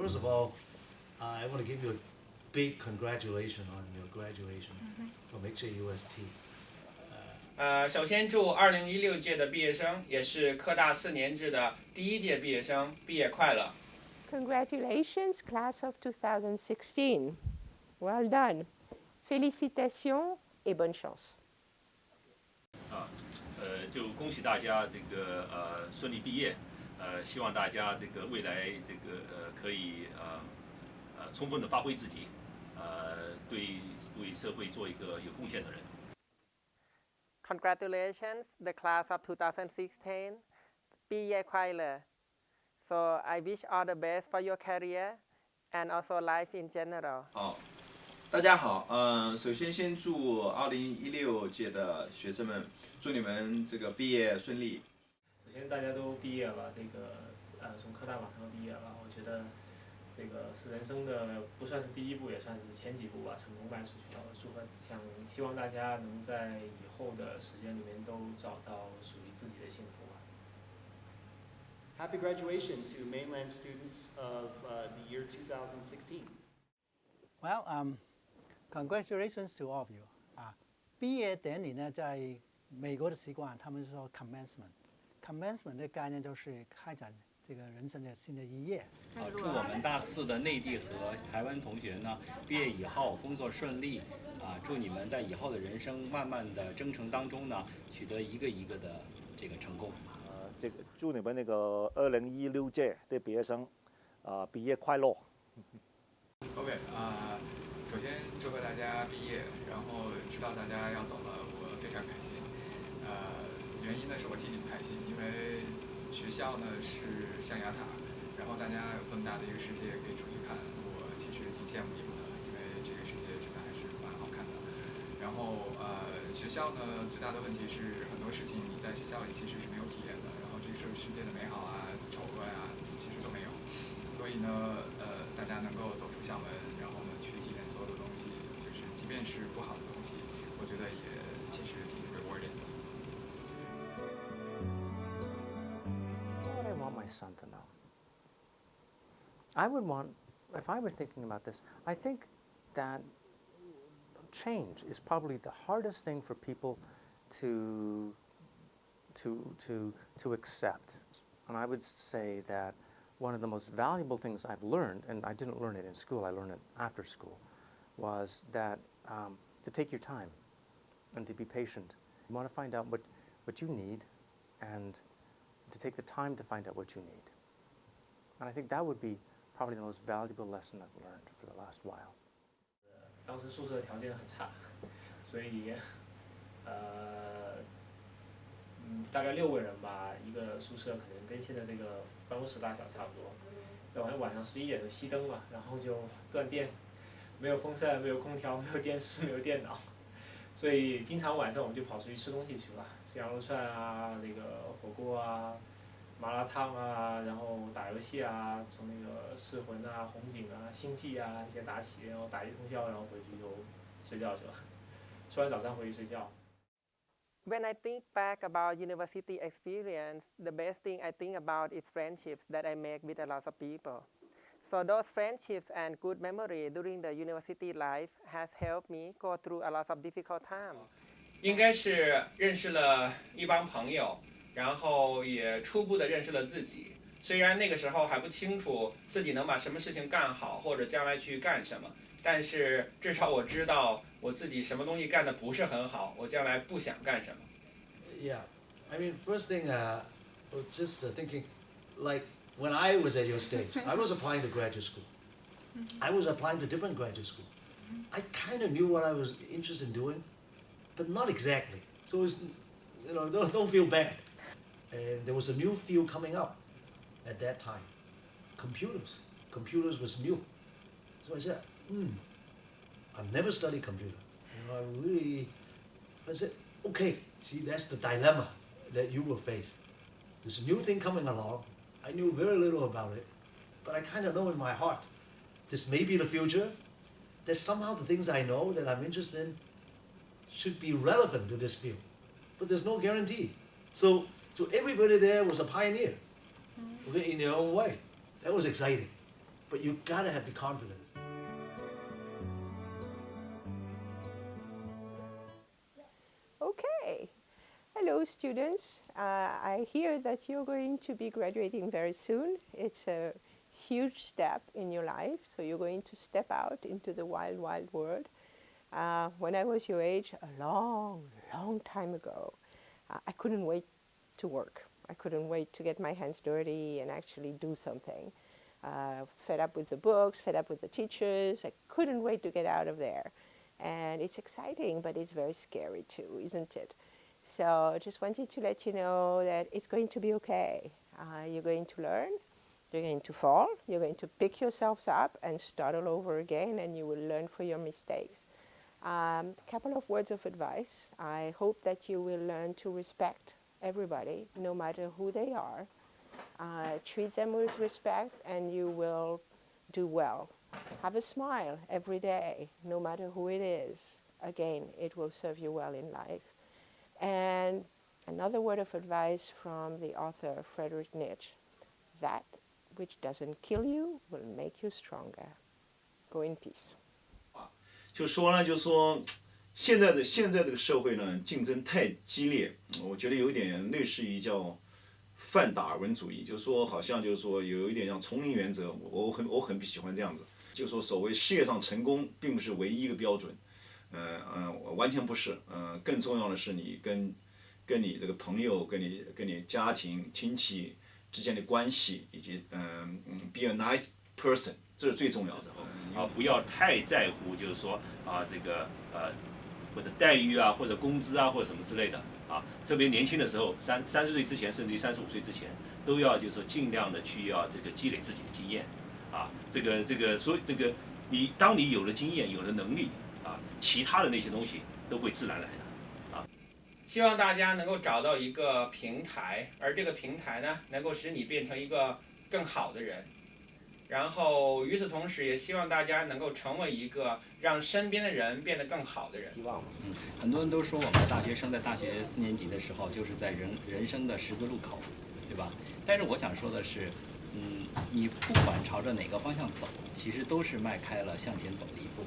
first of all, I want to give you a big congratulations on your graduation from HAUST. 首先祝2016届的毕业生，也是科大4年制的第1届毕业生毕业快乐。Congratulations, class of 2016. Well done. Félicitations et bonne chance. 就恭喜大家这个顺利毕业，希望大家这个未来这个可以充分的发挥自己，为社会做一个有贡献的人。Congratulations, the class of 2016. 毕业快乐. So I wish all the best for your career and also life in general. 好，大家好，首先祝2016届的学生们，祝你们这个毕业顺利。首先大家都毕业了，这个从科大马上毕业了，我觉得这个是人生的不算是第一步，也算是前几步吧，成功迈出去了。希望大家能在以后的时间里面都找到属于自己的幸福吧。Happy graduation to mainland students of the year 2016. Well, congratulations to all of you. 毕业典礼呢，在美国的习惯，他们说 commencement。commencement 的概念就是开展这个人生的新的一页。祝我们大4的内地和台湾同学呢，毕业以后工作顺利。祝你们在以后的人生慢慢的征程当中呢，取得一个一个的这个成功。这个祝你们那个2016届的毕业生，毕业快乐。OK， 首先祝贺大家毕业，然后知道大家要走了，我非常开心。原因呢是我替你们开心，因为学校呢是象牙塔，然后大家有这么大的一个世界可以出去看，我其实挺羡慕你们的，因为这个世界真的还是蛮好看的。然后学校呢最大的问题是很多事情你在学校里其实是没有体验的，然后这个世界的美好啊、丑恶呀，其实都没有。所以呢，大家能够走出校门，然后呢去体验所有的东西，就是即便是不好的东西，我觉得也其实挺 rewarding 的。What I want my son to know. I would want, if I were thinking about this, I think that change is probably the hardest thing for people to accept. And I would say that one of the most valuable things I've learned, and I didn't learn it in school, I learned it after school, was that to take your time and to be patient. You want to find out what you need and to take the time to find out what you need. And I think that would be probably the most valuable lesson I've learned for the last while. 当时宿舍条件很差，所以大概6个人吧，一个宿舍可能跟现在这个办公室大小差不多。晚上11点就熄灯了，然后就断电，没有风扇，没有空调，没有电视，没有电脑，所以经常晚上我们就跑出去吃东西去了，吃羊肉串啊，那个火锅啊，麻辣烫啊，然后打游戏啊，从那个噬魂啊、红警啊、星际啊一些打起，然后打一通宵，然后回去就睡觉去了，吃完早餐回去睡觉。When I think back about university experience, the best thing I think about is friendships that I make with a lot of people. So those friendships and good memory during the university life has helped me go through a lot of difficult times. 应该是认识了一帮朋友，然后也初步的认识了自己。虽然那个时候还不清楚自己能把什么事情干好，或者将来去干什么，但是至少我知道我自己什么东西干得不是很好，我将来不想干什么。Yeah, I mean, first thing, I was just thinking, like when I was at your stage, I was applying to graduate school. I was applying to different graduate school. I kind of knew what I was interested in doing, but not exactly. So it's, don't feel bad. And there was a new field coming up at that time, computers. Computers was new. So I said, I've never studied computer. I said, okay, see, that's the dilemma that you will face. This new thing coming along, I knew very little about it, but I kind of know in my heart, this may be the future, that somehow the things I know that I'm interested in should be relevant to this field. But there's no guarantee. So everybody there was a pioneer, okay, in their own way. That was exciting. but you gotta have the confidence. Okay. Hello, students. I hear that you're going to be graduating very soon. It's a huge step in your life, so you're going to step out into the wild, wild world. When I was your age, a long, long time ago, I couldn't wait to work. I couldn't wait to get my hands dirty and actually do something. Fed up with the books, fed up with the teachers. I couldn't wait to get out of there. And it's exciting, but it's very scary too, isn't it? So I just wanted to let you know that it's going to be okay. You're going to learn, you're going to fall, you're going to pick yourselves up and start all over again, and you will learn from your mistakes. A couple of words of advice. I hope that you will learn to respect everybody, no matter who they are. Treat them with respect, and you will do well. Have a smile every day, no matter who it is. Again, it will serve you well in life. And another word of advice from the author Friedrich Nietzsche: that which doesn't kill you will make you stronger. Go in peace. 就说呢，就说现在这个社会呢，竞争太激烈，我觉得有一点类似于叫泛达尔文主义，就是说好像就是说有一点像丛林原则，我很不喜欢这样子。就说所谓事业上成功并不是唯一一个标准，完全不是，更重要的是你跟你这个朋友、跟你家庭、亲戚之间的关系，以及be a nice person， 这是最重要的。不要太在乎，就是说这个或者待遇啊，或者工资啊，或者什么之类的特别年轻的时候，30岁之前，甚至于35岁之前，都要就是说尽量的去要这个积累自己的经验所以当你有了经验，有了能力其他的那些东西都会自然来的希望大家能够找到一个平台，而这个平台呢，能够使你变成一个更好的人。然后与此同时，也希望大家能够成为一个让身边的人变得更好的人。希望很多人都说我们的大学生在大学4年级的时候，就是在人生的十字路口，对吧？但是我想说的是，你不管朝着哪个方向走，其实都是迈开了向前走的一步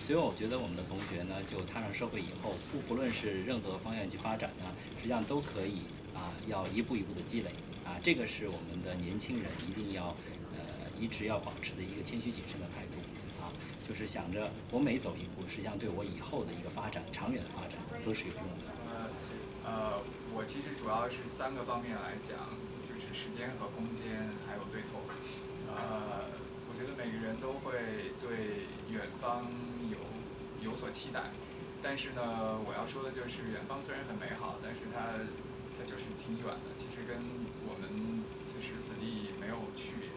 所以我觉得我们的同学呢，就踏上社会以后，不论是任何方向去发展呢，实际上都可以要一步一步的积累这个是我们的年轻人一定要一直要保持的一个谦虚谨慎的态度就是想着我每走一步，实际上对我以后的一个发展、长远的发展都是有用的。我其实主要是3个方面来讲，就是时间和空间，还有对错。我觉得每个人都会对远方有所期待，但是呢，我要说的就是远方虽然很美好，但是它就是挺远的，其实跟我们此时此地没有区别。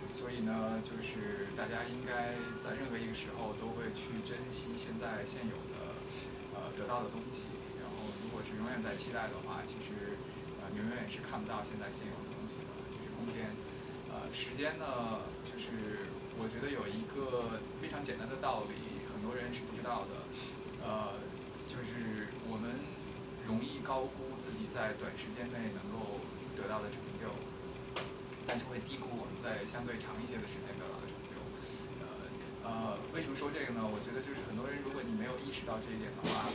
所以呢，就是大家应该在任何一个时候都会去珍惜现有的得到的东西。然后，如果是永远在期待的话，其实你永远是看不到现有的东西的。就是空间，时间呢，就是我觉得有一个非常简单的道理，很多人是不知道的。就是我们容易高估自己在短时间内能够得到的成就。但是会低估我们在相对长一些的时间得到的成就。为什么说这个呢？我觉得就是很多人，如果你没有意识到这一点的话，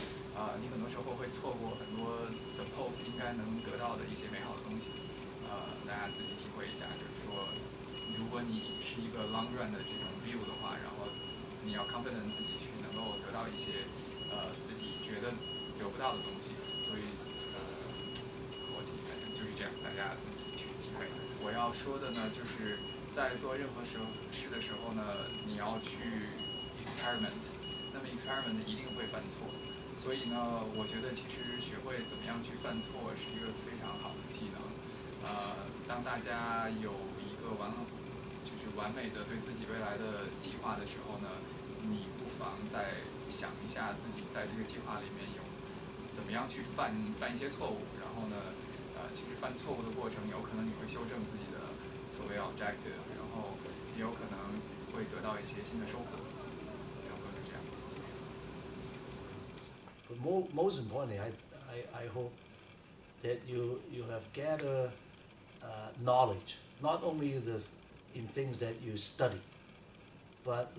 你很多时候会错过很多 suppose 应该能得到的一些美好的东西。大家自己体会一下，就是说，如果你是一个 long run 的这种 view 的话，然后你要 confident 自己去能够得到一些自己觉得得不到的东西。所以逻辑反正就是这样，大家自己去体会。我要说的呢，就是在做任何事的时候呢，你要去 experiment， 那么 experiment 一定会犯错，所以呢，我觉得其实学会怎么样去犯错是一个非常好的技能。当大家有一个完美的对自己未来的计划的时候呢，你不妨再想一下自己在这个计划里面有怎么样去犯一些错误，然后呢。其实犯错误的过程，有可能你会修正自己的所谓 objective， 然后也有可能会得到一些新的收获。差不多就这样，谢谢。But most importantly, I hope that you have gathered knowledge, not only in things that you study, but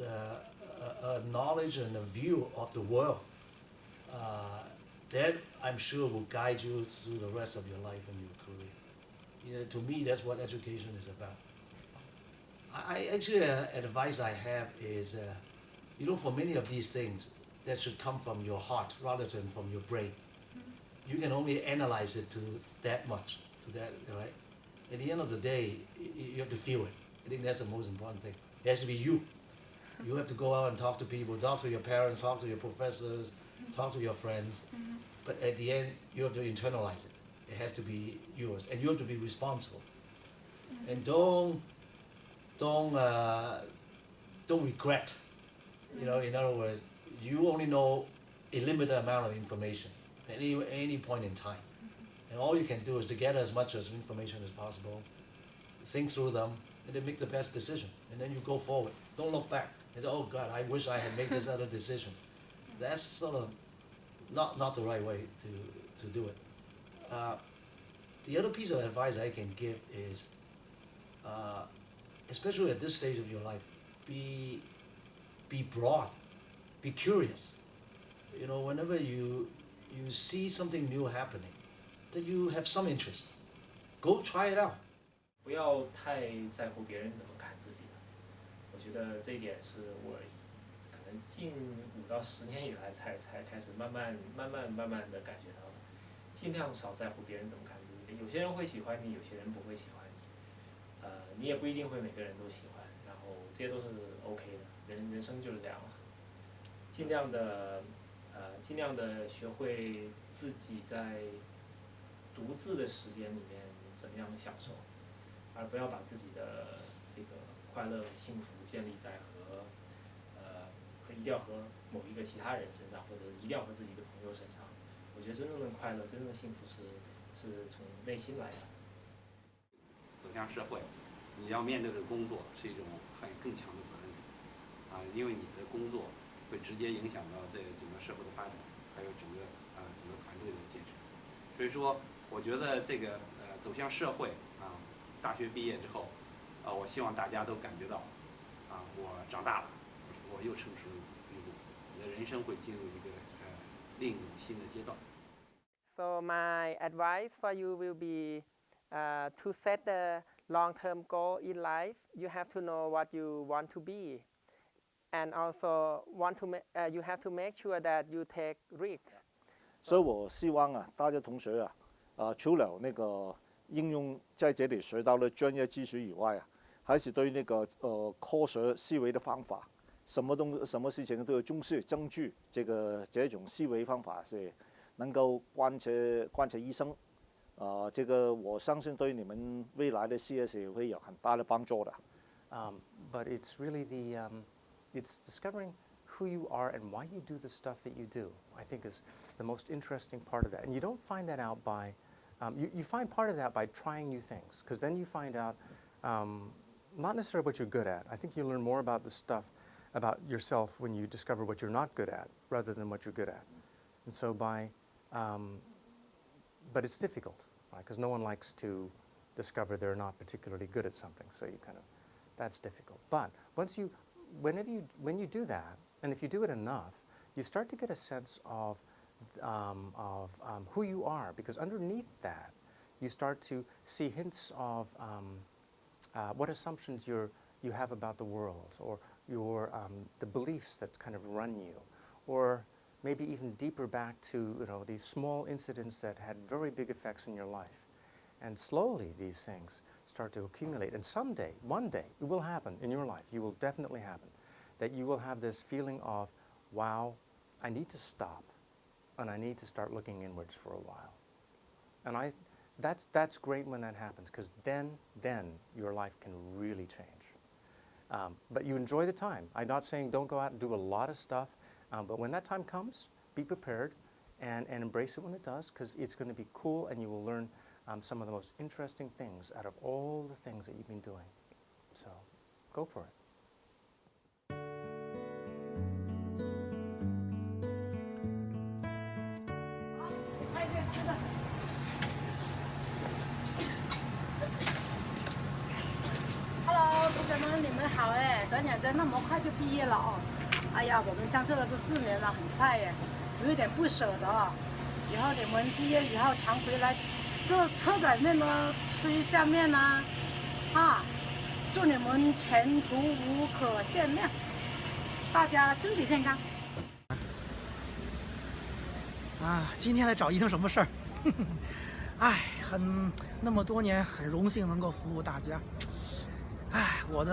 a knowledge and a view of the world that I'm sure will guide you through the rest of your life and your career. You know, to me, that's what education is about. I actually, advice I have is, you know, for many of these things, that should come from your heart rather than from your brain. You can only analyze it to that much, to that, right? At the end of the day, you have to feel it. I think that's the most important thing. It has to be you. You have to go out and talk to people, talk to your parents, talk to your professors, talk to your friends. But at the end, you have to internalize it. It has to be yours, and you have to be responsible. And don't regret. You know, in other words, you only know a limited amount of information at any point in time. And all you can do is to gather as much as information as possible, think through them, and then make the best decision. And then you go forward. Don't look back and say, oh God, I wish I had made this other decision. That's sort of not the right way to do it. The other piece of advice I can give is, especially at this stage of your life, be broad, be curious. You know, whenever you see something new happening, that you have some interest, go try it out. 不要太在乎别人怎么看自己的，我觉得这一点是我可能近5到10年以来才开始慢慢的感觉到的，尽量少在乎别人怎么看自己。有些人会喜欢你，有些人不会喜欢你，你也不一定会每个人都喜欢，然后这些都是 OK 的，人生就是这样嘛。尽量的学会自己在独自的时间里面怎么样享受。而不要把自己的这个快乐、幸福建立在一定要和某一个其他人身上，或者一定要和自己的朋友身上。我觉得真正的快乐、真正的幸福是从内心来的。走向社会，你要面对的工作是一种更强的责任因为你的工作会直接影响到这整个社会的发展，还有整个团队的建设。所以说，我觉得这个走向社会大学毕业之后，我希望大家都感觉到，我长大了，我又成熟一步，我的人生会进入一个另一种新的阶段。So my advice for you will be to set the long-term goal in life. You have to know what you want to be, and also you have to make sure that you take risks. 所以我希望大家同学除了那个应用在这里学到的专业知识以外还是对那个科学思维的方法，什么事情都要重视证据，这种思维方法是能够贯彻一生。这个我相信对你们未来的事业是会有很大的帮助的。But it's really it's discovering who you are and why you do the stuff that you do. I think is the most interesting part of that, and you don't find that out by. You find part of that by trying new things, because then you find out not necessarily what you're good at. I think you learn more about the stuff about yourself when you discover what you're not good at rather than what you're good at. And so but it's difficult, right? Because no one likes to discover they're not particularly good at something. So that's difficult. But when you do that, and if you do it enough, you start to get a sense of who you are, because underneath that you start to see hints of what assumptions you have about the world, or the beliefs that kind of run you, or maybe even deeper back to these small incidents that had very big effects in your life. And slowly these things start to accumulate, and one day it will happen in your life. You will definitely happen that you will have this feeling of, wow, I need to stop. And I need to start looking inwards for a while. And that's great when that happens, because then your life can really change. But you enjoy the time. I'm not saying don't go out and do a lot of stuff, but when that time comes, be prepared and embrace it when it does, because it's going to be cool, and you will learn some of the most interesting things out of all the things that you've been doing. So go for it. Hello，同学们，你们好哎，转眼间那么快就毕业了哦。哎呀，我们相处了这4年了，很快耶，有一点不舍得哦。以后你们毕业以后常回来，这车仔面呢吃一下面呐，祝你们前途无可限量，大家身体健康。今天来找医生什么事儿？那么多年，很荣幸能够服务大家。我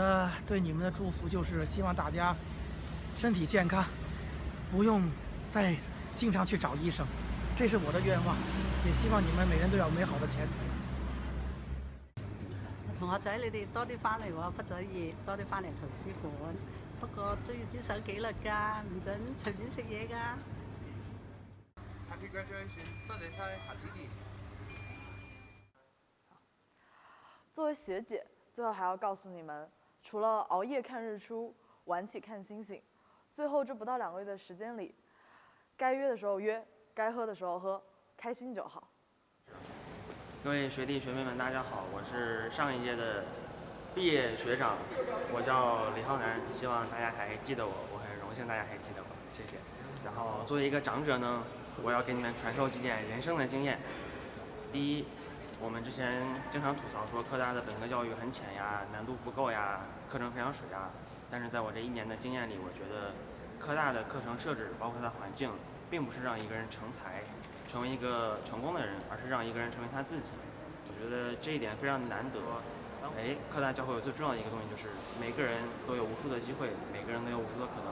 对你们的祝福就是希望大家身体健康，不用再经常去找医生，这是我的愿望，也希望你們每人都有美好的前途。同學仔，你哋多啲翻嚟喎，畢咗業多啲翻嚟圖書館，不過都要遵守紀律㗎，唔准隨便食嘢㗎。Happy graduation！ 多謝晒，下次見。作为学姐，最后还要告诉你们，除了熬夜看日出、晚起看星星，最后这不到2个月的时间里，该约的时候约，该喝的时候喝，开心就好。各位学弟学妹们，大家好，我是上一届的毕业学长，我叫李浩南，希望大家还记得我，我很荣幸大家还记得我，谢谢。然后作为一个长者呢，我要给你们传授几点人生的经验。第一，我们之前经常吐槽说科大的本科教育很浅呀，难度不够呀，课程非常水呀。但是在我这1年的经验里，我觉得科大的课程设置，包括它的环境，并不是让一个人成才，成为一个成功的人，而是让一个人成为他自己。我觉得这一点非常难得。科大教会我最重要的一个东西就是每个人都有无数的机会，每个人都有无数的可能，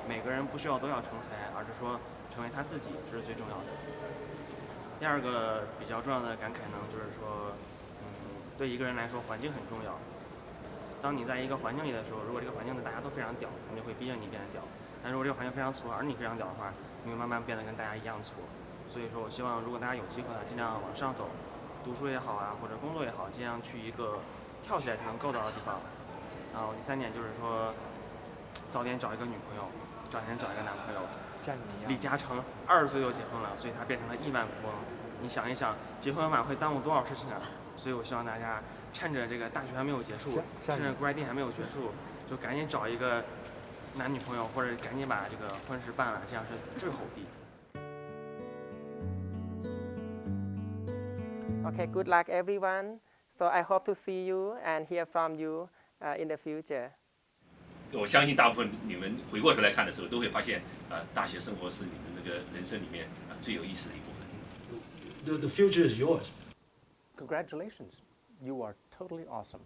每个人不需要都要成才，而是说成为他自己，这是最重要的。第二个比较重要的感慨呢，就是说，对一个人来说，环境很重要。当你在一个环境里的时候，如果这个环境的大家都非常屌，你就会逼着你变得屌；但如果这个环境非常挫，而你非常屌的话，你会慢慢变得跟大家一样挫。所以说我希望，如果大家有机会的话，尽量往上走，读书也好啊，或者工作也好，尽量去一个跳起来就能够到的地方。然后第3点就是说，早点找一个女朋友，早点找一个男朋友。像你一样，李嘉诚20岁就结婚了，所以他变成了亿万富翁。你想一想，结婚晚会耽误多少事情啊！所以我希望大家趁着这个大学还没有结束，趁着 grading 还没有结束，就赶紧找一个男女朋友，或者赶紧把这个婚事办了，这样是最好的。Okay, good luck everyone. So I hope to see you and hear from you in the future. 我相信大部分你们回过头来看的时候，都会发现，大学生活是你们这个人生里面最有意思的一部分。The future is yours. Congratulations, you are totally awesome.